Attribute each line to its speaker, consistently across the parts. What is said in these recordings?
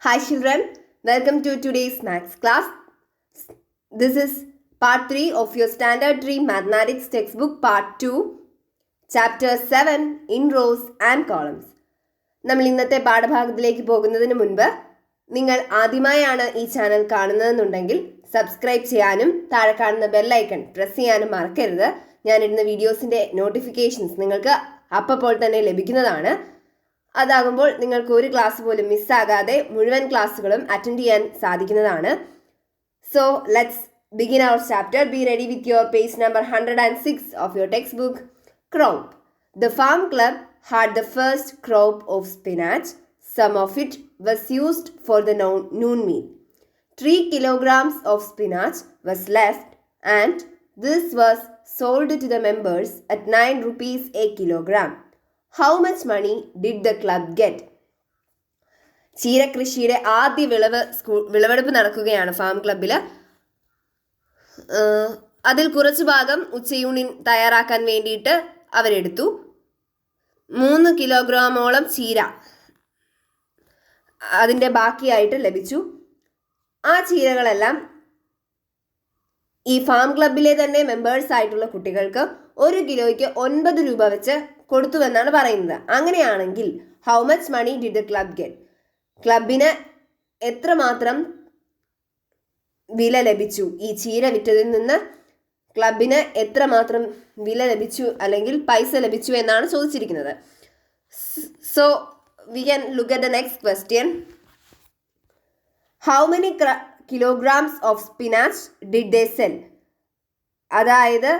Speaker 1: Hi children, welcome to today's maths class. This is part 3 of your standard 3 mathematics textbook part 2, chapter 7 in rows and columns. നമ്മൾ ഇന്നത്തെ പാഠഭാഗത്തിലേക്ക് പോകുന്നതിന് മുൻപ് നിങ്ങൾ ആദ്യമായാണ് ഈ ചാനൽ കാണുന്നതെന്നുണ്ടെങ്കിൽ സബ്സ്ക്രൈബ് ചെയ്യാനും താഴെ കാണുന്ന ബെൽ ഐക്കൺ പ്രസ് ചെയ്യാനും മറക്കരുത്. ഞാനിടുന്ന വീഡിയോസിൻ്റെ നോട്ടിഫിക്കേഷൻസ് നിങ്ങൾക്ക് അപ്പോൾ തന്നെ ലഭിക്കുന്നതാണ്. അതാകുമ്പോൾ നിങ്ങൾക്ക് ഒരു ക്ലാസ് പോലും മിസ്സാകാതെ മുഴുവൻ ക്ലാസ്സുകളും അറ്റൻഡ് ചെയ്യാൻ സാധിക്കുന്നതാണ്. So let's begin our chapter. Be ready with your page number 106 of your textbook. Crop. The farm club had the first crop of spinach. Some of it was used for the noon meal. 3 kilograms of spinach was left and this was sold to the members at 9 rupees a kilogram. How much money did the club get? ചീരകൃഷിയുടെ ആദ്യ വിളവെടുപ്പ് നടക്കുകയാണ് farm ക്ലബിൽ. അതിൽ കുറച്ചു ഭാഗം ഉച്ചയൂണിൻ തയ്യാറാക്കാൻ വേണ്ടിയിട്ട് അവരെടുത്തു. 3 കിലോഗ്രാമോളം ചീര അതിൻ്റെ ബാക്കിയായിട്ട് ലഭിച്ചു. ആ ചീരകളെല്ലാം ഈ ഫാം ക്ലബിലെ തന്നെ മെമ്പേഴ്സ് ആയിട്ടുള്ള കുട്ടികൾക്ക് 1 കിലോയ്ക്ക് 9 രൂപ വെച്ച് കൊടുത്തുവെന്നാണ് പറയുന്നത്. അങ്ങനെയാണെങ്കിൽ how much money did the club get? ക്ലബിന് എത്രമാത്രം വില ലഭിച്ചു? ഈ ചീര വിറ്റതിൽ നിന്ന് ക്ലബിന് എത്രമാത്രം വില ലഭിച്ചു അല്ലെങ്കിൽ പൈസ ലഭിച്ചു എന്നാണ് ചോദിച്ചിരിക്കുന്നത്. So we can look at the next question. How many kilograms of spinach did they cell? അതായത്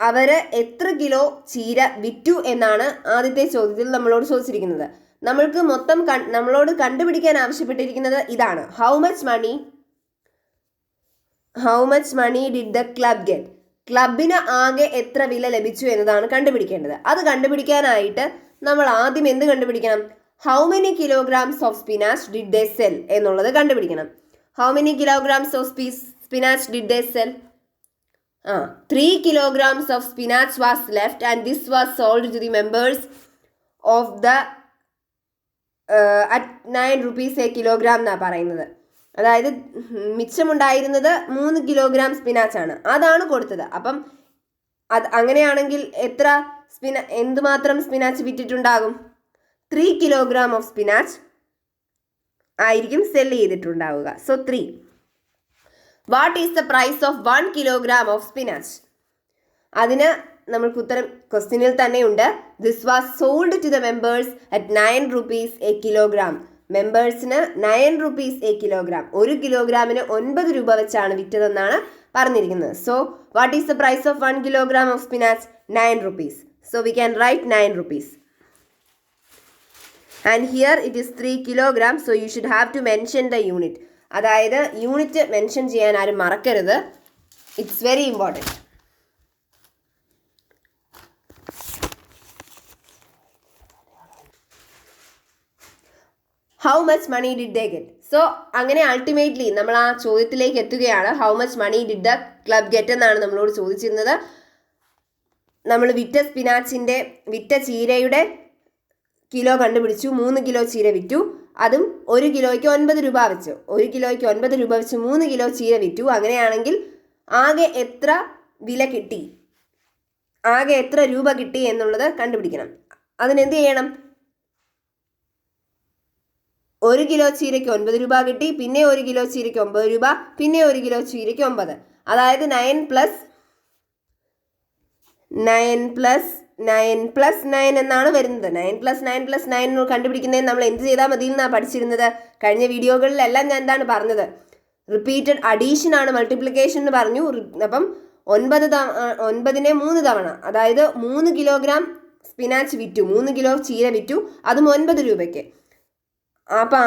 Speaker 1: അവർ എത്ര കിലോ ചീര വിറ്റു എന്നാണ് ആദ്യത്തെ ചോദ്യത്തിൽ നമ്മളോട് ചോദിച്ചിരിക്കുന്നത്. നമ്മൾക്ക് മൊത്തം നമ്മളോട് കണ്ടുപിടിക്കാൻ ആവശ്യപ്പെട്ടിരിക്കുന്നത് ഇതാണ്. How much money did the club get? ക്ലബിന് ആകെ എത്ര വില ലഭിച്ചു എന്നതാണ് കണ്ടുപിടിക്കേണ്ടത്. അത് കണ്ടുപിടിക്കാനായിട്ട് നമ്മൾ ആദ്യം എന്ത് കണ്ടുപിടിക്കണം? How many kilograms of spinach did they cell എന്നുള്ളത് കണ്ടുപിടിക്കണം. How many kilograms of spinach did they cell? 3 kilograms of spinach was left and this was sold to the members of the at 9 rupees a kilogram എന്നാണ് പറയുന്നത്. അതായത് മിച്ചമുണ്ടായിരുന്നത് 3 kilogram സ്പിനാച്ചാണ്, അതാണ് കൊടുത്തത്. അപ്പം അങ്ങനെയാണെങ്കിൽ എന്തുമാത്രം സ്പിനാച്ച് വിറ്റിട്ടുണ്ടാകും? 3 കിലോഗ്രാം ഓഫ് സ്പിനാച്ച് ആയിരിക്കും സെല് ചെയ്തിട്ടുണ്ടാവുക. So 3. What is the price of 1 kilogram of spinach? അതിന് നമ്മൾക്ക് ഉത്തരം ക്വസ്റ്റ്യനിൽ തന്നെയുണ്ട്. This was sold to the members at 9 rupees a kilogram. മെമ്പേഴ്സിന് 9 rupees എ കിലോഗ്രാം, 1 കിലോഗ്രാമിന് 9 രൂപ വെച്ചാണ് വിറ്റതെന്നാണ് പറഞ്ഞിരിക്കുന്നത്. So what is the price of 1 kilogram of spinach? 9 rupees. So we can write 9 rupees. And here it is 3 kilogram. So you should have to mention the unit. അതായത് unit mention ചെയ്യാൻ ആരും മറക്കരുത്. It's very important. How much money did they get? So അങ്ങനെ ultimately നമ്മൾ ആ ചോദ്യത്തിലേക്ക് എത്തുകയാണ്. How much money did the club get എന്നാണ് നമ്മളോട് ചോദിച്ചിരുന്നത്. നമ്മൾ വിറ്റ ചീരയുടെ കിലോ കണ്ടുപിടിച്ചു. 3 കിലോ ചീര വിറ്റു. അതും 1 കിലോയ്ക്ക് 9 രൂപ വെച്ച്. 1 കിലോയ്ക്ക് 9 രൂപ വെച്ച് 3 കിലോ ചീര വിറ്റു. അങ്ങനെയാണെങ്കിൽ ആകെ എത്ര വില കിട്ടി, ആകെ എത്ര രൂപ കിട്ടി എന്നുള്ളത് കണ്ടുപിടിക്കണം. അതിനെന്ത് ചെയ്യണം? 1 കിലോ ചീരയ്ക്ക് 9 രൂപ കിട്ടി, പിന്നെ 1 കിലോ ചീരയ്ക്ക് 9 രൂപ, പിന്നെ 1 കിലോ ചീരയ്ക്ക് 9. അതായത് 9 plus 9 എന്നാണ് വരുന്നത്. 9 plus 9 കണ്ടുപിടിക്കുന്നതിന് നമ്മൾ എന്ത് ചെയ്താൽ മതി എന്നാണ് പഠിച്ചിരുന്നത്. കഴിഞ്ഞ വീഡിയോകളിലെല്ലാം ഞാൻ എന്താണ് പറഞ്ഞത്? റിപ്പീറ്റഡ് അഡീഷൻ ആണ് മൾട്ടിപ്ലിക്കേഷൻ എന്ന് പറഞ്ഞു. അപ്പം 9നെ 3 തവണ, അതായത് 3 കിലോഗ്രാം സ്പിനാച്ച് വിറ്റു, 3 കിലോ ചീര വിറ്റു, അതും 9 രൂപയ്ക്ക്. അപ്പം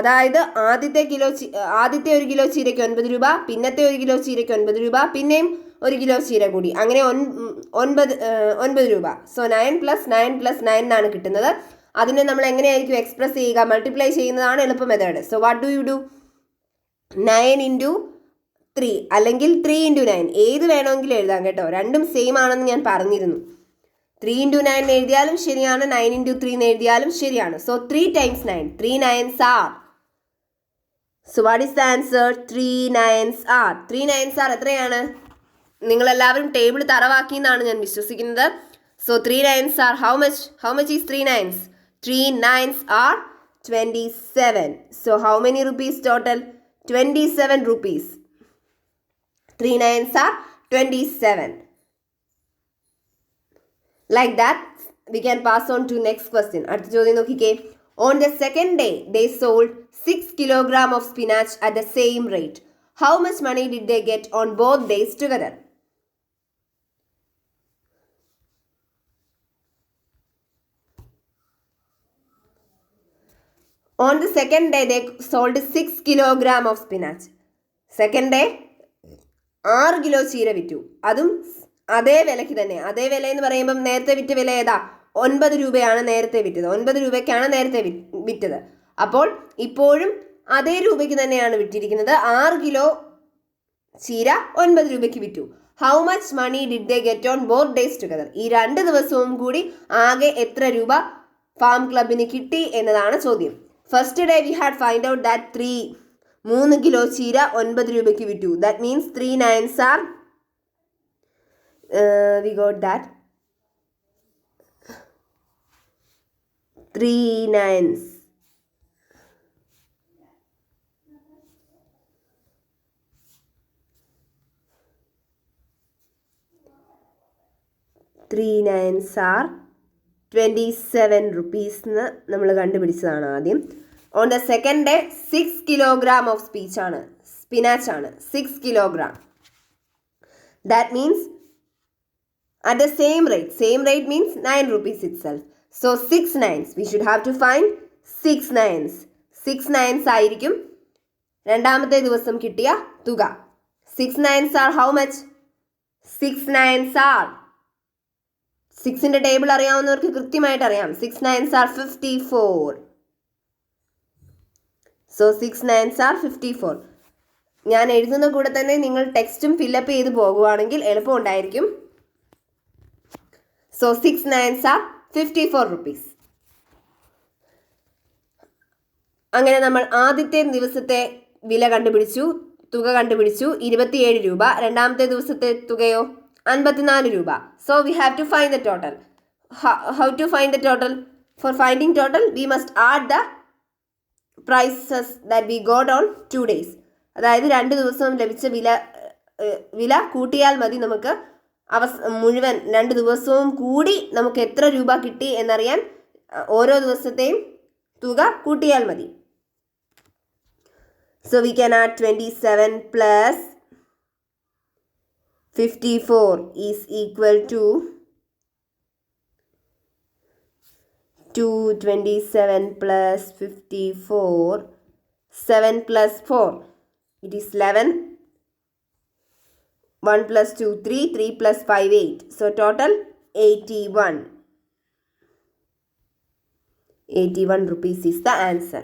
Speaker 1: അതായത് ആദ്യത്തെ 1 കിലോ ചീരയ്ക്ക് 9 രൂപ, പിന്നത്തെ 1 കിലോ ചീരയ്ക്ക് 9 രൂപ, പിന്നെയും 1 കിലോ ചീര കൂടി, അങ്ങനെ 9 രൂപ. സോ 9 plus 9 എന്നാണ് കിട്ടുന്നത്. അതിനെ നമ്മൾ എങ്ങനെയായിരിക്കും എക്സ്പ്രസ് ചെയ്യുക? മൾട്ടിപ്ലൈ ചെയ്യുന്നതാണ് എളുപ്പ method. So what do you do? 9 into 3 അല്ലെങ്കിൽ 3 into 9 ഏത് വേണമെങ്കിലും എഴുതാം കേട്ടോ. രണ്ടും സെയിം ആണെന്ന് ഞാൻ പറഞ്ഞിരുന്നു. 3 into 9 എഴുതിയാലും ശരിയാണ്, 9 into 3 എഴുതിയാലും ശരിയാണ്. So 3 times 9, 3 9s are So what is the answer? 3 9s are. 3 9s are എത്രയാണ്? നിങ്ങളെല്ലാവരും ടേബിൾ തറവാക്കി എന്നാണ് ഞാൻ വിശ്വസിക്കുന്നത്. So 3 9s are how much? How much is 3 9s? 3 9s are 27. So how many rupees total? 27 rupees. 3 9s are 27. Like that, we can pass on to next question. അടുത്ത ചോദ്യം നോക്കിക്കേ. On the second day, they sold 6 kilograms of spinach at the same rate. How much money did they get on both days together? On the second day, they sold 6 kilograms of spinach. Second day, 6 kilo ചീര വിറ്റു. അതും അതേ വിലയ്ക്ക് തന്നെ. അതേ വില എന്ന് പറയുമ്പം നേരത്തെ വിറ്റ വില ഏതാ? 9 രൂപയാണ് നേരത്തെ വിറ്റത്. 9 രൂപയ്ക്കാണ് നേരത്തെ വിറ്റത്. അപ്പോൾ ഇപ്പോഴും അതേ രൂപയ്ക്ക് തന്നെയാണ് വിറ്റിരിക്കുന്നത്. 6 കിലോ ചീര 9 രൂപയ്ക്ക് വിറ്റു. How much money did they get on both days together? ഈ 2 ദിവസവും കൂടി ആകെ എത്ര രൂപ ഫാം ക്ലബിന് കിട്ടി എന്നതാണ് ചോദ്യം. First day we had find out that 3 kilo ചീര 9 രൂപയ്ക്ക് വിറ്റു. That means 3 9s are we got that 3 9s. Three 9s are 27 rupees എന്ന് നമ്മൾ കണ്ടുപിടിച്ചതാണ് ആദ്യം. On the second day 6 kilogram of spinach ആണ് 6 kilogram. That means at the same rate means 9 rupees itself. So 6 9s, we should have to find 6 9s. 6 9s ആയിരിക്കും രണ്ടാമത്തെ ദിവസം കിട്ടിയ തുക. 6 9s are how much? 6 9s are 6ന്റെ table അറിയാവുന്നവർക്ക് കൃത്യമായിട്ട് അറിയാം. 6 9s are 54. So 6 9s are 54. ഞാൻ എഴുതുന്ന കൂടെ തന്നെ നിങ്ങൾ ടെക്സ്റ്റും ഫില്ലപ്പ് ചെയ്ത് പോകുവാണെങ്കിൽ എളുപ്പം ഉണ്ടായിരിക്കും. So 6 9s are 54 rupees. അങ്ങനെ നമ്മൾ ആദ്യത്തെ ദിവസത്തെ വില കണ്ടുപിടിച്ചു, തുക കണ്ടുപിടിച്ചു 27 രൂപ. രണ്ടാമത്തെ ദിവസത്തെ തുകയോ 54 രൂപ. So we have to find the total. How to find the total? For finding total, we must add the prices that we got on 2 days. അതായത് 2 ദിവസവും ലഭിച്ച വില കൂട്ടിയാൽ മതി നമുക്ക് മുഴുവൻ 2 ദിവസവും കൂടി നമുക്ക് എത്ര രൂപ കിട്ടി എന്നറിയാൻ ഓരോ ദിവസത്തെയും തുക കൂട്ടിയാൽ മതി. So we can add 27 plus 54 is equal to 227 plus 54, 7 plus 4, it is 11. 1 plus 2 3, 3 plus 5 8. So total 81. 81 rupees is the answer.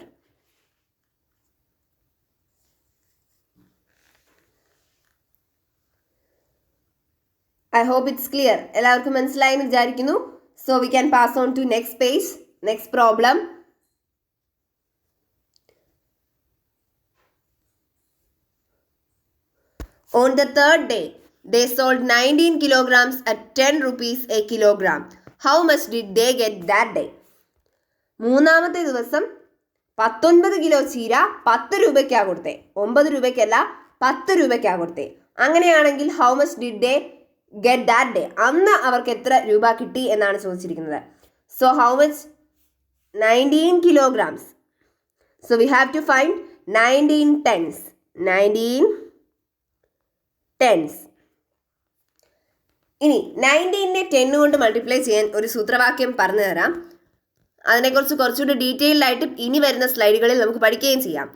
Speaker 1: I hope it's clear. എല്ലാവർക്കും മനസ്സിലായി എന്ന് വിചാരിക്കുന്നു. So we can pass on to next page, next problem. On the third day, they sold 19 kilograms at 10 rupees a kilogram. How much did they get that day? മൂന്നാമത്തെ ദിവസം 19 kilo ചീര 10 രൂപയ്ക്കാണ് കൊടുത്തേ. 9 രൂപയ്ക്കല്ല 10 രൂപയ്ക്കാണ് കൊടുത്തേ. അങ്ങനെയാണെങ്കിൽ how much did they get that day? അന്ന് അവർക്ക് എത്ര രൂപ കിട്ടി എന്നാണ് ചോദിച്ചിരിക്കുന്നത്. So how much? 19 kilograms. So we have to find 19 tens. 19 tens. ഇനി 19നെ 10 കൊണ്ട് മൾട്ടിപ്ലൈ ചെയ്യാൻ ഒരു സൂത്രവാക്യം പറഞ്ഞു തരാം. അതിനെക്കുറിച്ച് കുറച്ചുകൂടി ഡീറ്റെയിൽഡ് ആയിട്ട് ഇനി വരുന്ന സ്ലൈഡുകളിൽ നമുക്ക് പഠിക്കുകയും ചെയ്യാം.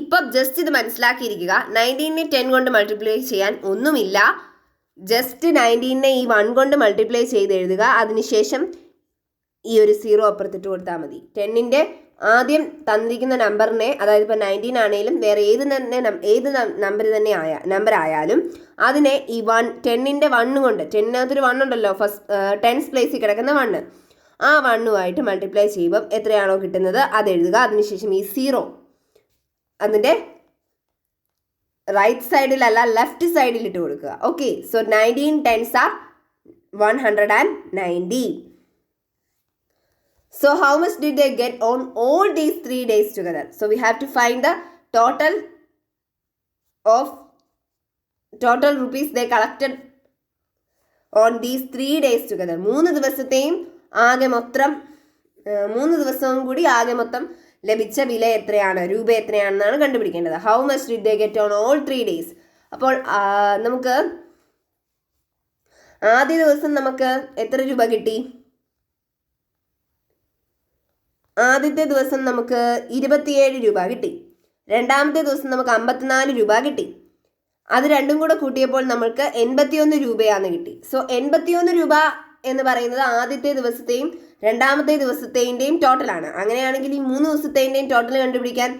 Speaker 1: ഇപ്പം ജസ്റ്റ് ഇത് മനസ്സിലാക്കിയിരിക്കുക. 19നെ 10 കൊണ്ട് മൾട്ടിപ്ലൈ ചെയ്യാൻ ഒന്നുമില്ല. ജസ്റ്റ് 19നെ ഈ 1 കൊണ്ട് മൾട്ടിപ്ലൈ ചെയ്ത് എഴുതുക. അതിനുശേഷം ഈ ഒരു 0 അപ്പുറത്തിട്ട് കൊടുത്താൽ മതി. 10ന്റെ ആദ്യം തന്നിരിക്കുന്ന നമ്പറിനെ, അതായത് ഇപ്പോൾ 19 ആണെങ്കിലും വേറെ ഏത് നമ്പർ ആയാലും അതിനെ ഈ 10ന്റെ 1 കൊണ്ട്, 10നകത്തൊരു 1 ഉണ്ടല്ലോ, ഫസ്റ്റ് 10th പ്ലേസിൽ കിടക്കുന്ന 1, ആ 1ഉമായിട്ട് മൾട്ടിപ്ലൈ ചെയ്യുമ്പം എത്രയാണോ കിട്ടുന്നത് അത് എഴുതുക. അതിനുശേഷം ഈ 0 അതിൻ്റെ റൈറ്റ് സൈഡിലല്ല ലെഫ്റ്റ് സൈഡിൽ ഇട്ട് കൊടുക്കുക. Okay, so 19 tens are 190. So how much did they get on all these 3 days together? So we have to find the total rupees they collected on these 3 days together. 3 ദിവസത്തെയും ആകെ മൊത്തം 3 ദിവസവും കൂടി ആകെ മൊത്തം ലഭിച്ച വില എത്രയാണ്, രൂപ എത്രയാണെന്നാണ് കണ്ടുപിടിക്കേണ്ടത്. How much did they get on all 3 days? അപ്പോൾ നമുക്ക് ആദ്യ ദിവസം നമുക്ക് എത്ര രൂപ കിട്ടി? ആദ്യത്തെ ദിവസം നമുക്ക് 27 രൂപ കിട്ടി. രണ്ടാമത്തെ ദിവസം നമുക്ക് 54 രൂപ കിട്ടി. അത് രണ്ടും കൂടെ കൂട്ടിയപ്പോൾ നമ്മൾക്ക് 81 രൂപയാണ് കിട്ടി. സോ 81 രൂപ എന്ന് പറയുന്നത് ആദ്യത്തെ ദിവസത്തെയും രണ്ടാമത്തെ ദിവസത്തെയും ടോട്ടലാണ്. അങ്ങനെയാണെങ്കിൽ ഈ 3 ദിവസത്തെയും ടോട്ടൽ കണ്ടുപിടിക്കാൻ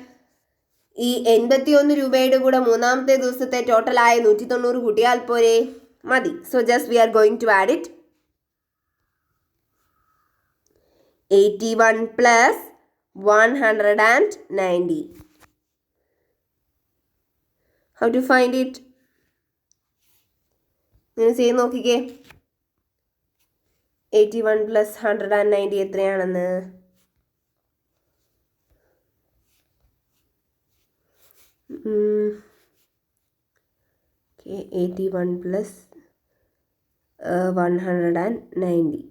Speaker 1: ഈ 81 രൂപയുടെ കൂടെ മൂന്നാമത്തെ ദിവസത്തെ ടോട്ടലായ 190 കൂട്ടിയാൽ പോരെ? മതി. So just we are going to add it. 81 plus 190. How to find it? നിങ്ങൾ ചെയ്ത് നോക്കിക്കേ. 81 plus 190 എത്രയാണെന്ന്. Okay, 81 plus 190.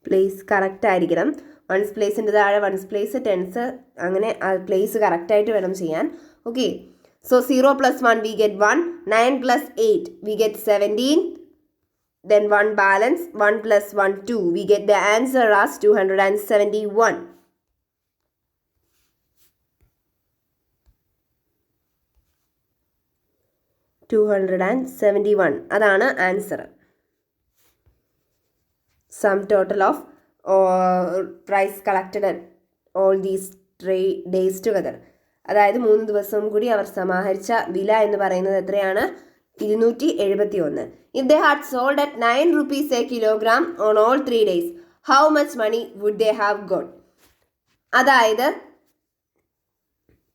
Speaker 1: പ്ലേസ് കറക്റ്റ് ആയിരിക്കണം. വൺസ് പ്ലേസിൻ്റെ താഴെ വൺസ് പ്ലേസ് ടെൻസ് അങ്ങനെ പ്ലേസ് കറക്റ്റായിട്ട് വേണം ചെയ്യാൻ. Okay, so 0 plus 1 we get 1, 9 plus 8 we get 17, then 1 balance, 1 plus 1 2, we get the answer as 271. അതാണ് answer. Sum total of price collected at all these 3 days together. അതായത് 3 ദിവസവും കൂടി അവർ സമാഹരിച്ച വില എന്ന് പറയുന്നത് എത്രയാണ്? 271. If they had sold at 9 rupees a kilogram on all 3 days, how much money would they have got? അതായത്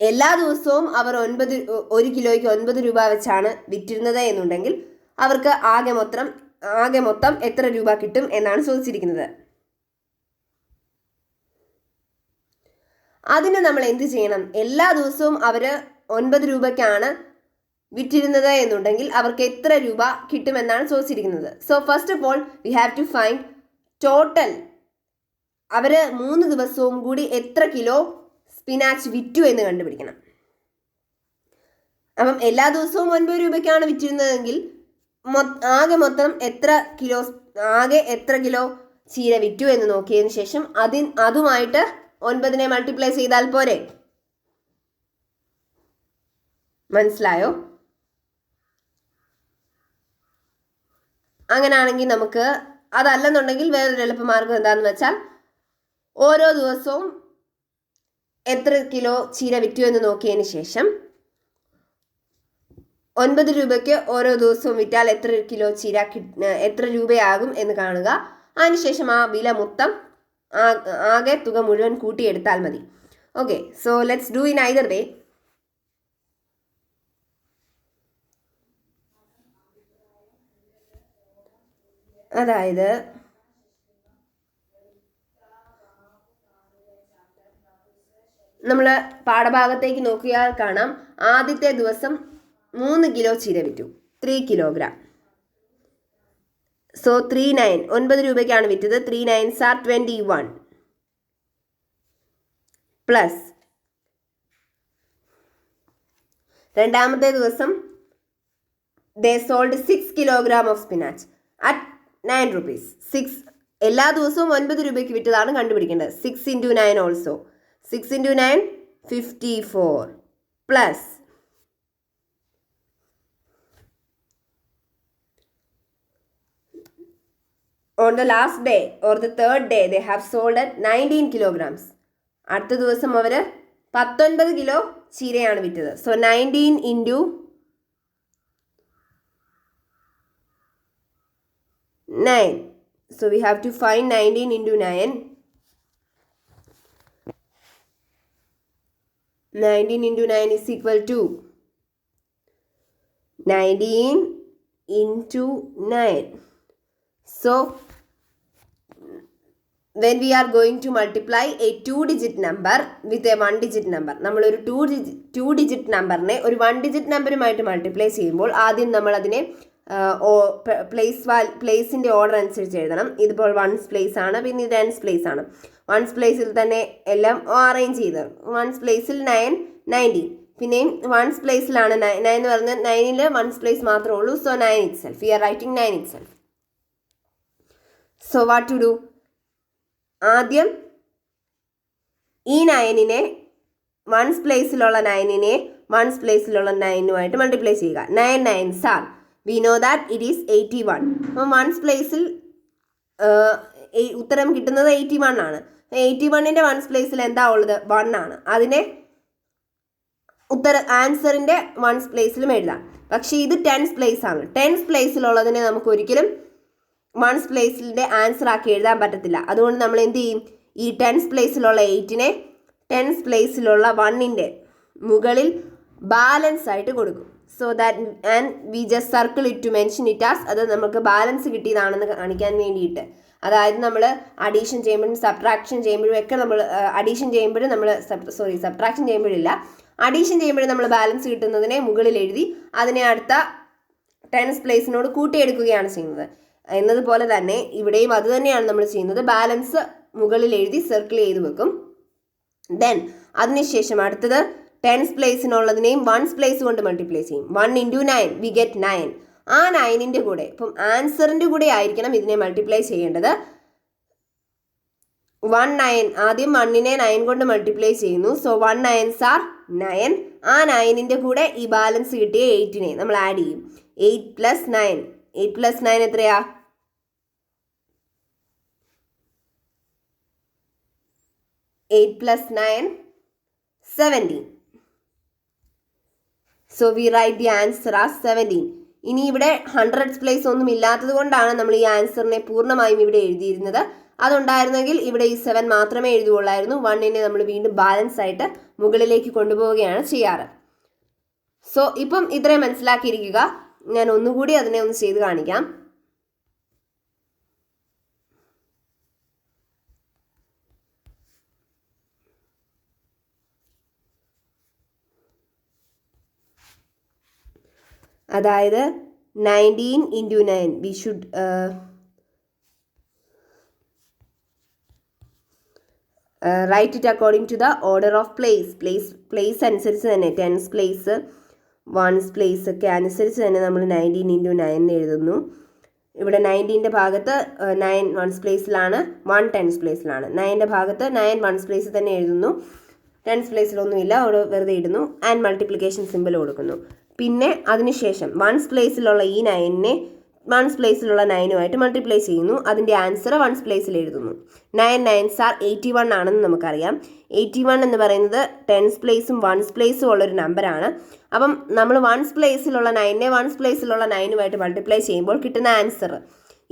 Speaker 1: എല്ലാ ദിവസവും അവർ 1 കിലോയ്ക്ക് 9 രൂപ വെച്ചാണ് വിറ്റിരുന്നത് എന്നുണ്ടെങ്കിൽ അവർക്ക് ആകെ മൊത്തം എത്ര രൂപ കിട്ടും എന്നാണ് ചോദിച്ചിരിക്കുന്നത്. അതിന് നമ്മൾ എന്ത് ചെയ്യണം? എല്ലാ ദിവസവും അവർ 9 രൂപയ്ക്കാണ് വിറ്റിരുന്നത് എന്നുണ്ടെങ്കിൽ അവർക്ക് എത്ര രൂപ കിട്ടുമെന്നാണ് ചോദിച്ചിരിക്കുന്നത്. So first of all we have to find total. അവർ 3 ദിവസവും കൂടി എത്ര കിലോ സ്പിനാച്ച് വിറ്റു എന്ന് കണ്ടുപിടിക്കണം. അപ്പം എല്ലാ ദിവസവും 9 രൂപയ്ക്കാണ് വിറ്റിരുന്നതെങ്കിൽ ആകെ മൊത്തം എത്ര കിലോ ചീര വിറ്റു എന്ന് നോക്കിയതിന് ശേഷം അതുമായിട്ട് 9 മൾട്ടിപ്ലൈ ചെയ്താൽ പോരെ? മനസ്സിലായോ? അങ്ങനെയാണെങ്കിൽ നമുക്ക് അതല്ലെന്നുണ്ടെങ്കിൽ വേറൊരു എളുപ്പമാർഗം എന്താണെന്ന് വെച്ചാൽ ഓരോ ദിവസവും എത്ര കിലോ ചീര വിറ്റു എന്ന് നോക്കിയതിന് ശേഷം 9 രൂപയ്ക്ക് ഓരോ ദിവസവും വിറ്റാൽ എത്ര കിലോ ചീര എത്ര രൂപയാകും എന്ന് കാണുക. അതിനുശേഷം ആ വില മൊത്തം ആകെ തുക മുഴുവൻ കൂട്ടിയെടുത്താൽ മതി. Okay, so let's do in either way. അതായത് നമ്മൾ പാഠഭാഗത്തേക്ക് നോക്കിയാൽ കാണാം ആദ്യത്തെ ദിവസം 3 കിലോ ചീര വിറ്റു, 3 കിലോഗ്രാം. സോ 9 രൂപയ്ക്കാണ് വിറ്റത്. 3 9s are 21 പ്ലസ് രണ്ടാമത്തെ ദിവസം they sold 6 kilogram of spinach at 9 rupees. 6 എല്ലാ ദിവസവും 9 രൂപയ്ക്ക് വിറ്റതാണ് കണ്ടുപിടിക്കേണ്ടത്. 6 into 9 also. 6 into 9 54 plus on the last day or the third day they have sold at 19 kilograms. അടുത്ത ദിവസം അവർ 19 കിലോ ചീരയാണ് വിറ്റത്. So 19 into 9. So we have to find 19 into 9. 19 into 9 is equal to 19 into 9. So when we are going to multiply a 2-digit number with a 1-digit number, നമ്മൾ ഒരു 2-digit നമ്പറിനെ ഒരു 1-digit നമ്പറുമായിട്ട് multiply ചെയ്യുമ്പോൾ ആദ്യം നമ്മൾ അതിനെ പ്ലേസിൻ്റെ ഓർഡർ അനുസരിച്ച് എഴുതണം. ഇതിപ്പോൾ വൺസ് പ്ലേസ് ആണ്, പിന്നെ ഇത് ടെൻസ് പ്ലേസ് ആണ്. വൺസ് പ്ലേസിൽ തന്നെ എല്ലാം അറേഞ്ച് ചെയ്ത് വൺസ് പ്ലേസിൽ 9, 19, പിന്നെയും വൺസ് പ്ലേസിലാണ് 9 എന്ന് പറഞ്ഞാൽ 9ൽ വൺസ് പ്ലേസ് മാത്രമേ ഉള്ളൂ. So 9 itself, we are writing 9 itself. So what to do? ആദ്യം ഈ 9നെ വൺസ് പ്ലേസിലുള്ള 9നെ വൺസ് പ്ലേസിലുള്ള 9-നുമായിട്ട് മൾട്ടിപ്ലൈ ചെയ്യുക. 9 9s are, we know that it is 81. അപ്പം വൺസ് പ്ലേസിൽ ഉത്തരം കിട്ടുന്നത് 81 ആണ്. 81ൻ്റെ വൺസ് പ്ലേസിൽ എന്താ ഉള്ളത്? 1 ആണ്. അതിനെ ആൻസറിൻ്റെ വൺസ് പ്ലേസിലും എഴുതാം. പക്ഷേ ഇത് ടെൻസ് പ്ലേസ് ആണ്. ടെൻസ് പ്ലേസിലുള്ളതിനെ നമുക്ക് ഒരിക്കലും വൺസ് പ്ലേസിൻ്റെ ആൻസർ ആക്കി എഴുതാൻ പറ്റത്തില്ല. അതുകൊണ്ട് നമ്മൾ എന്ത് ചെയ്യും? ഈ ടെൻസ് പ്ലേസിലുള്ള 8നെ ടെൻസ് പ്ലേസിലുള്ള 1ൻ്റെ മുകളിൽ ബാലൻസ് ആയിട്ട് കൊടുക്കും. So that and we just circle it to mention it as, അത് നമുക്ക് ബാലൻസ് കിട്ടിയതാണെന്ന് കാണിക്കാൻ വേണ്ടിയിട്ട്. അതായത് നമ്മൾ അഡീഷൻ ചെയ്യുമ്പോഴും സബ്ട്രാക്ഷൻ ചെയ്യുമ്പോഴും ഒക്കെ നമ്മൾ അഡീഷൻ ചെയ്യുമ്പോഴും നമ്മൾ സബ്ട്രാക്ഷൻ ചെയ്യുമ്പോഴില്ല, അഡീഷൻ ചെയ്യുമ്പോഴും നമ്മൾ ബാലൻസ് കിട്ടുന്നതിനെ മുകളിൽ എഴുതി അതിനെ അടുത്ത ടെൻസ് പ്ലേസിനോട് കൂട്ടിയെടുക്കുകയാണ് ചെയ്യുന്നത്. എന്നതുപോലെ തന്നെ ഇവിടെയും അത് തന്നെയാണ് നമ്മൾ ചെയ്യുന്നത്. ബാലൻസ് മുകളിൽ എഴുതി സർക്കിൾ ചെയ്ത് വെക്കും. ദെൻ അതിനുശേഷം അടുത്തത് ടെൻസ് പ്ലേസിനുള്ളതിനെയും വൺസ് പ്ലേസ് കൊണ്ട് മൾട്ടിപ്ലൈ ചെയ്യും. 1 into 9 we get 9. ആ 9ൻ്റെ കൂടെ ഇപ്പം ആൻസറിൻ്റെ കൂടെ ആയിരിക്കണം ഇതിനെ മൾട്ടിപ്ലൈ ചെയ്യേണ്ടത്. 1 9, ആദ്യം 1നെ 9 കൊണ്ട് മൾട്ടിപ്ലൈ ചെയ്യുന്നു. So 1 9s are 9. ആ 9ൻ്റെ കൂടെ ഈ ബാലൻസ് കിട്ടിയ 8നെ നമ്മൾ ആഡ് ചെയ്യും. 8 plus 9, 8 plus 9 എത്രയാ? 8 plus 9 17. So we write the answer as 17. ഇനി ഇവിടെ 100s പ്ലേസ് ഒന്നും ഇല്ലാത്തത് കൊണ്ടാണ് നമ്മൾ ഈ ആൻസറിനെ പൂർണ്ണമായും ഇവിടെ എഴുതിയിരുന്നത്. അതുണ്ടായിരുന്നെങ്കിൽ ഇവിടെ ഈ 7 മാത്രമേ എഴുതുകയുള്ളായിരുന്നു. 1നെ നമ്മൾ വീണ്ടും ബാലൻസ് ആയിട്ട് മുകളിലേക്ക് കൊണ്ടുപോവുകയാണ് ചെയ്യാറ്. സോ ഇപ്പം ഇത്രയും മനസ്സിലാക്കിയിരിക്കുക. ഞാൻ ഒന്നുകൂടി അതിനെ ഒന്ന് ചെയ്ത് കാണിക്കാം. അതായത് 19 into 9 we should write it according to the order of place അനുസരിച്ച് തന്നെ ടെൻസ് പ്ലേസ് വൺസ് പ്ലേസ് ഒക്കെ അനുസരിച്ച് തന്നെ നമ്മൾ 19 into 9 എഴുതുന്നു. ഇവിടെ 19ൻ്റെ ഭാഗത്ത് 9 വൺസ് പ്ലേസിലാണ്, 1 ടെൻസ് പ്ലേസിലാണ്. 9ൻ്റെ ഭാഗത്ത് 9 വൺസ് പ്ലേസിൽ തന്നെ എഴുതുന്നു. ടെൻസ് പ്ലേസിലൊന്നുമില്ല, അവിടെ വെറുതെ ഇടുന്നു. ആൻഡ് മൾട്ടിപ്ലിക്കേഷൻ സിമ്പിൾ കൊടുക്കുന്നു. പിന്നെ അതിനുശേഷം വൺസ് പ്ലേസിലുള്ള ഈ 9നെ വൺസ് പ്ലേസിലുള്ള 9-ഉമായിട്ട് മൾട്ടിപ്ലൈ ചെയ്യുന്നു. അതിൻ്റെ ആൻസർ വൺസ് പ്ലേസിൽ എഴുതുന്നു. 9 9s are 81 ആണെന്ന് നമുക്കറിയാം. 81 എന്ന് പറയുന്നത് ടെൻസ് പ്ലേസും വൺസ് പ്ലേസും ഉള്ളൊരു നമ്പറാണ്. അപ്പം നമ്മൾ വൺസ് പ്ലേസിലുള്ള 9നെ വൺസ് പ്ലേസിലുള്ള 9-ഉമായിട്ട് മൾട്ടിപ്ലൈ ചെയ്യുമ്പോൾ കിട്ടുന്ന ആൻസർ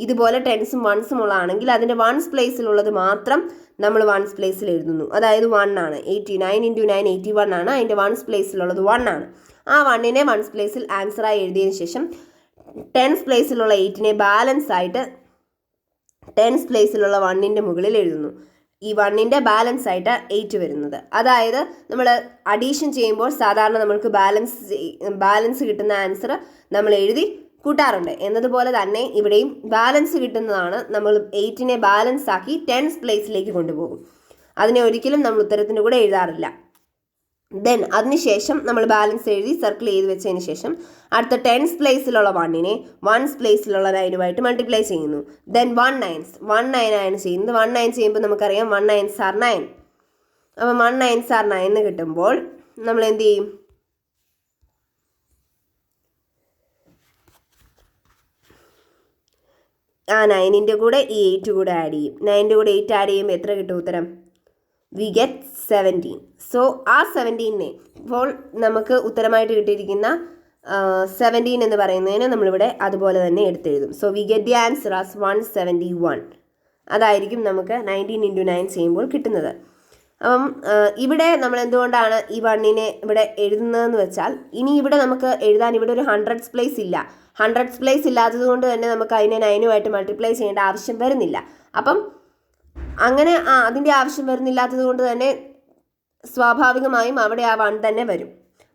Speaker 1: ഇതുപോലെ ടെൻസും വൺസും ഉള്ളതാണെങ്കിൽ അതിൻ്റെ വൺസ് പ്ലേസിലുള്ളത് മാത്രം നമ്മൾ വൺസ് പ്ലേസിൽ എഴുതുന്നു. അതായത് 1 ആണ്. 89 into 9 81 ആണ്. അതിൻ്റെ വൺസ് പ്ലേസിലുള്ളത് 1 ആണ്. ആ 1നെ വൺസ് പ്ലേസിൽ ആൻസറായി എഴുതിയതിന് ശേഷം ടെൻസ് പ്ലേസിലുള്ള 8നെ ബാലൻസ് ആയിട്ട് ടെൻസ് പ്ലേസിലുള്ള 1ൻ്റെ മുകളിൽ എഴുതുന്നു. ഈ 1ൻ്റെ ബാലൻസ് ആയിട്ട് 8 വരുന്നത്. അതായത് നമ്മൾ അഡീഷൻ ചെയ്യുമ്പോൾ സാധാരണ നമ്മൾക്ക് ബാലൻസ് കിട്ടുന്ന ആൻസർ നമ്മൾ എഴുതി കൂട്ടാറുണ്ട്. എന്നതുപോലെ തന്നെ ഇവിടെയും ബാലൻസ് കിട്ടുന്നതാണ്. നമ്മൾ 8നെ ബാലൻസ് ആക്കി ടെൻസ് പ്ലേസിലേക്ക് കൊണ്ടുപോകും. അതിനെ ഒരിക്കലും നമ്മൾ ഉത്തരത്തിൻ്റെ കൂടെ എഴുതാറില്ല. ദെൻ അതിനുശേഷം നമ്മൾ ബാലൻസ് എഴുതി സർക്കിൾ ചെയ്ത് വെച്ചതിന് ശേഷം അടുത്ത ടെൻസ് പ്ലേസിലുള്ള 1നെ വൺസ് പ്ലേസിലുള്ള 9-ഉമായിട്ട് മൾട്ടിപ്ലൈ ചെയ്യുന്നു. ദെൻ 1 9s ആണ് ചെയ്യുന്നത്. 1 9 ചെയ്യുമ്പോൾ നമുക്കറിയാം 1 9s are 9. അപ്പം 1 9s are 9 എന്ന് കിട്ടുമ്പോൾ നമ്മൾ എന്ത് ചെയ്യും? ആ 9ൻ്റെ കൂടെ ഈ 8 കൂടെ ആഡ് ചെയ്യും. 9ൻ്റെ കൂടെ 8 ആഡ് ചെയ്യുമ്പോൾ എത്ര കിട്ടും ഉത്തരം? We get 17. സോ ആ 17നെ ഇപ്പോൾ നമുക്ക് ഉത്തരമായിട്ട് കിട്ടിയിരിക്കുന്ന 17 എന്ന് പറയുന്നതിന് നമ്മളിവിടെ അതുപോലെ തന്നെ എടുത്തെഴുതും. So we get the answer as 171. അതായിരിക്കും നമുക്ക് 19 × 9 ചെയ്യുമ്പോൾ കിട്ടുന്നത്. അപ്പം ഇവിടെ നമ്മൾ എന്തുകൊണ്ടാണ് ഈ 1നെ ഇവിടെ എഴുതുന്നതെന്ന് വെച്ചാൽ, ഇനി ഇവിടെ നമുക്ക് എഴുതാൻ ഇവിടെ ഒരു 100s പ്ലേസ് ഇല്ല. 100s പ്ലേസ് ഇല്ലാത്തത് കൊണ്ട് തന്നെ നമുക്ക് അതിനെ 9ഉമായിട്ട് മൾട്ടിപ്ലൈ ചെയ്യേണ്ട ആവശ്യം വരുന്നില്ല. അപ്പം അങ്ങനെ അതിൻ്റെ ആവശ്യം വരുന്നില്ലാത്തത് കൊണ്ട് തന്നെ സ്വാഭാവികമായും അവിടെ ആ 1 തന്നെ വരും.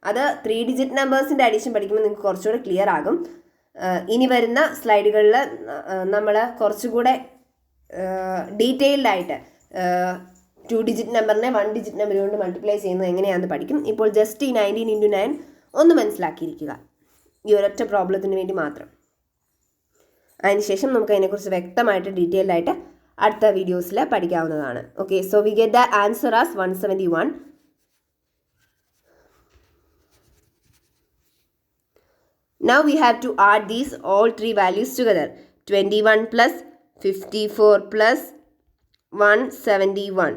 Speaker 1: അത് 3 ഡിജിറ്റ് നമ്പേഴ്സിൻ്റെ അഡീഷൻ പഠിക്കുമ്പോൾ നിങ്ങൾക്ക് കുറച്ചുകൂടെ ക്ലിയർ ആകും. ഇനി വരുന്ന സ്ലൈഡുകളിൽ നമ്മൾ കുറച്ചുകൂടെ ഡീറ്റെയിൽഡ് ആയിട്ട് 2 ഡിജിറ്റ് നമ്പറിനെ 1 ഡിജിറ്റ് നമ്പർ കൊണ്ട് മൾട്ടിപ്ലൈ ചെയ്യുന്നത് എങ്ങനെയാണെന്ന് പഠിക്കും. ഇപ്പോൾ ജസ്റ്റ് ഈ 19 × 9 ഒന്ന് മനസ്സിലാക്കിയിരിക്കുക, ഈ ഒരൊറ്റ പ്രോബ്ലത്തിന് വേണ്ടി മാത്രം. അതിനുശേഷം നമുക്ക് അതിനെക്കുറിച്ച് വ്യക്തമായിട്ട് ഡീറ്റെയിൽഡ് ആയിട്ട് അടുത്ത വീഡിയോസിൽ പഠിക്കാവുന്നതാണ്. Okay, so we get the answer as 171. Now we have to add these all 3 values together. 21 plus 54 plus 171.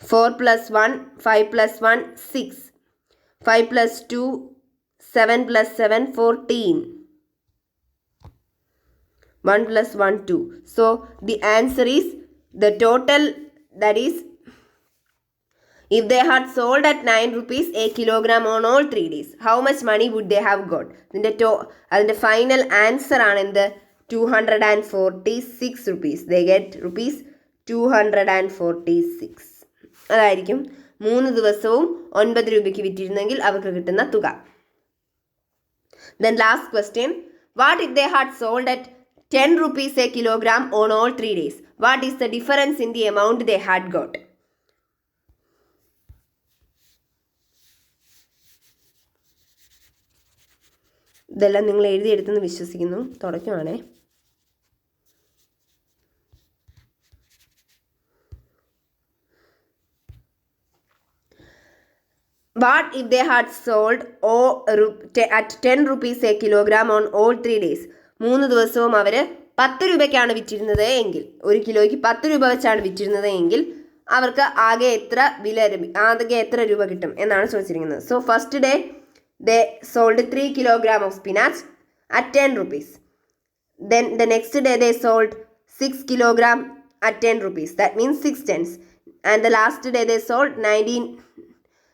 Speaker 1: 4 plus 1, 5 plus 1, 6. 5 plus 2, 7 plus 7, 14. 1 plus 1, 2. So the answer is the total, that is, if they had sold at 9 rupees a kilogram on all 3 days, how much money would they have got? അതിൻ്റെ final answer ആണ് എന്ത്? 246 rupees. They get rupees 246. അതായിരിക്കും 3 ദിവസവും 9 രൂപയ്ക്ക് വിറ്റിരുന്നെങ്കിൽ അവർക്ക് കിട്ടുന്ന തുക. Then last question, what if they had sold at 10 rupees a kilogram on all 3 days? What is the difference in the amount they had got? ഇതെല്ലാം നിങ്ങൾ എഴുതിയെടുത്തെന്ന് വിശ്വസിക്കുന്നു. തുടയ്ക്കുവാണേ. What if they had sold at 10 rupees a kilogram on all 3 days? 3 ദിവസവും അവർ 10 രൂപയ്ക്കാണ് വിറ്റിരുന്നത് എങ്കിൽ, 1 കിലോയ്ക്ക് 10 രൂപ വെച്ചാണ് വിറ്റിരുന്നത് എങ്കിൽ അവർക്ക് ആകെ എത്ര രൂപ കിട്ടും എന്നാണ് ചോദിച്ചിരിക്കുന്നത്. So first day they sold 3 kilogram of spinach at 10 rupees. Then the next day they sold 6 kilogram at 10 rupees. That means 6 tens. And the last day they sold 19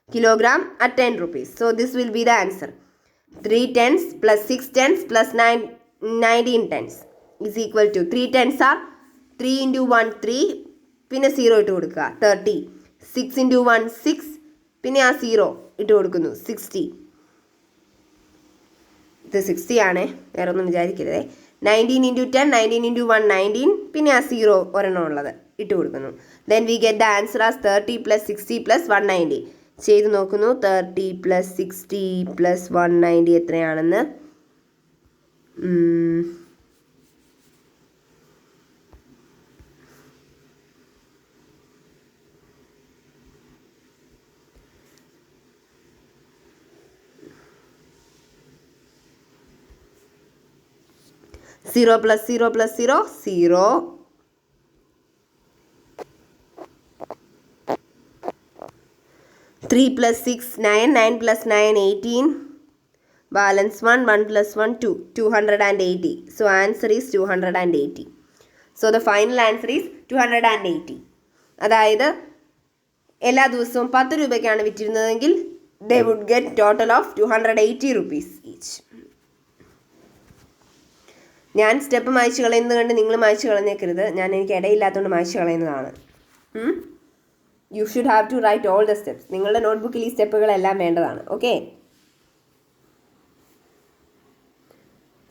Speaker 1: kilogram at 10 rupees. So this will be the answer. 3 tens plus 6 tens plus 19 tens is equal to 3 tens are 3 into 1 3, പിന്നെ 0 ഇട്ട് കൊടുക്കുക 30. 6 into 1 6, പിന്നെ ആ 0 ഇട്ട് കൊടുക്കുന്നു 60. ഇത് 60 ആണ്, വേറെ ഒന്നും വിചാരിക്കരുതേ. 19 into 10, 19 into 1 19, പിന്നെ ആ 0 ഒരെണ്ണം ഉള്ളത് ഇട്ട് കൊടുക്കുന്നു. Then we get the answer as 30 plus 60 plus 190. ചെയ്ത് നോക്കുന്നു. 30 plus 60 plus 190 എത്രയാണെന്ന്. 0 plus 0 plus 0, 0. 3 plus 6, 9. 9 plus 9, 18. Balance 1. 1 plus 1, 2. 280. So answer is 280. So the final answer is 280. അതായത് എല്ലാ ദിവസവും 10 രൂപയ്ക്കാണ് വിറ്റിരുന്നതെങ്കിൽ they would get total of 280 rupees each. ഞാൻ step മായ്ച്ചു കളയുന്നത് കണ്ട് നിങ്ങൾ മായ്ച്ചു കളഞ്ഞേക്കരുത്. എനിക്ക് ഇടയില്ലാത്തതുകൊണ്ട് മായ്ച്ചു കളയുന്നതാണ്. You should have to write all the steps. നിങ്ങളുടെ നോട്ട്ബുക്കിൽ ഈ സ്റ്റെപ്പുകളെല്ലാം വേണ്ടതാണ്. Okay,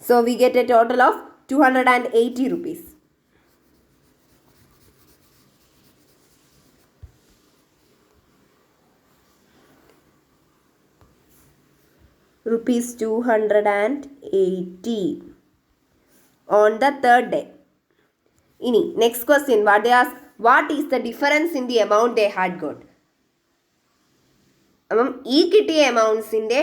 Speaker 1: so we get a total of 280 rupees. Rupees 280 on the third day. ഇനി next question, what is the difference in the amount they had got. അപ്പം ഈ കിട്ടിയ എമൗണ്ട്സിൻ്റെ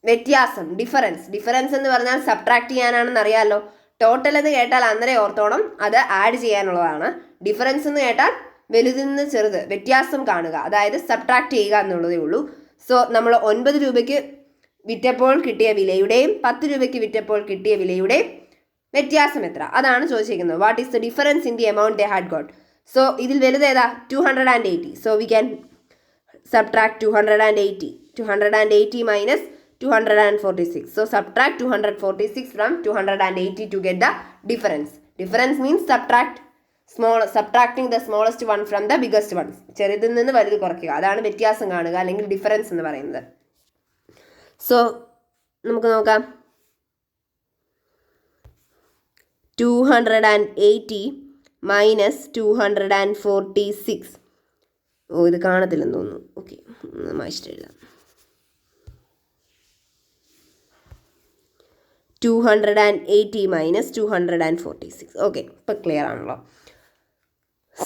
Speaker 1: വ്യത്യാസം, ഡിഫറൻസ് എന്ന് പറഞ്ഞാൽ സബ്ട്രാക്ട് ചെയ്യാനാണെന്ന് അറിയാമല്ലോ. ടോട്ടൽ എന്ന് കേട്ടാൽ അന്നേരം ഓർത്തോണം അത് ആഡ് ചെയ്യാനുള്ളതാണ്. ഡിഫറൻസ് എന്ന് കേട്ടാൽ വലുതിൽ നിന്ന് ചെറുത് വ്യത്യാസം കാണുക, അതായത് സബ്ട്രാക്ട് ചെയ്യുക എന്നുള്ളതേ ഉള്ളൂ. സോ നമ്മൾ 9 രൂപയ്ക്ക് വിറ്റപ്പോൾ കിട്ടിയ വിലയുടെയും 10 രൂപയ്ക്ക് വിറ്റപ്പോൾ കിട്ടിയ വിലയുടെയും വ്യത്യാസം എത്ര? അതാണ് ചോദിച്ചിരിക്കുന്നത്. What is the difference in the amount they had got? So ഇതിൽ വലുത് ഏതാ? 280. So we can subtract 280. 280 minus 246. So subtract 246 from 280 to get the difference. Difference means subtracting the smallest one from the biggest one. ചെറുതിൽ നിന്ന് വലുത് കുറയ്ക്കുക. അതാണ് വ്യത്യാസം കാണുക അല്ലെങ്കിൽ ഡിഫറൻസ് എന്ന് പറയുന്നത്. സോ നമുക്ക് നോക്കാം. 280 minus 246. ഇത് കാണത്തില്ലെന്ന് തോന്നുന്നു. ഓക്കെ, മായ്ച്ചിട്ട് എഴുതാം. 280 minus 246. ഓക്കെ, ഇപ്പം ക്ലിയർ ആണല്ലോ.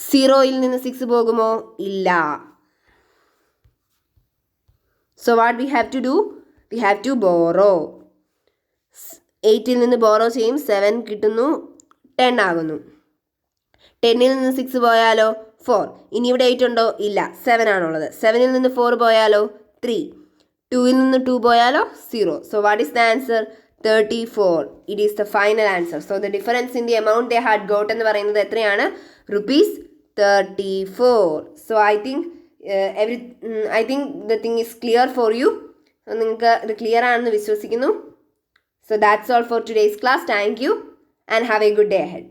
Speaker 1: 0യിൽ നിന്ന് 6 പോകുമോ? ഇല്ല. So what we have to do? We have to borrow. 8ൽ നിന്ന് ബോറോ ചെയ്യും, 7 കിട്ടുന്നു, 10 ആകുന്നു. 10ൽ നിന്ന് 6 പോയാലോ? 4. ഇനി ഇവിടെ 8 ഉണ്ടോ? ഇല്ല, 7 ആണുള്ളത്. 7ൽ നിന്ന് 4 പോയാലോ? 3. 2ൽ നിന്ന് 2 പോയാലോ? 0. So what is the answer? 34. It is the final answer. So the difference in the amount they had got എന്ന് പറയുന്നത് എത്രയാണ്? ₹34. So I think the thing is clear for you. നിങ്ങൾക്ക് ഇത് ക്ലിയർ ആണെന്ന് വിശ്വസിക്കുന്നു. So that's all for today's class. Thank you and have a good day ahead.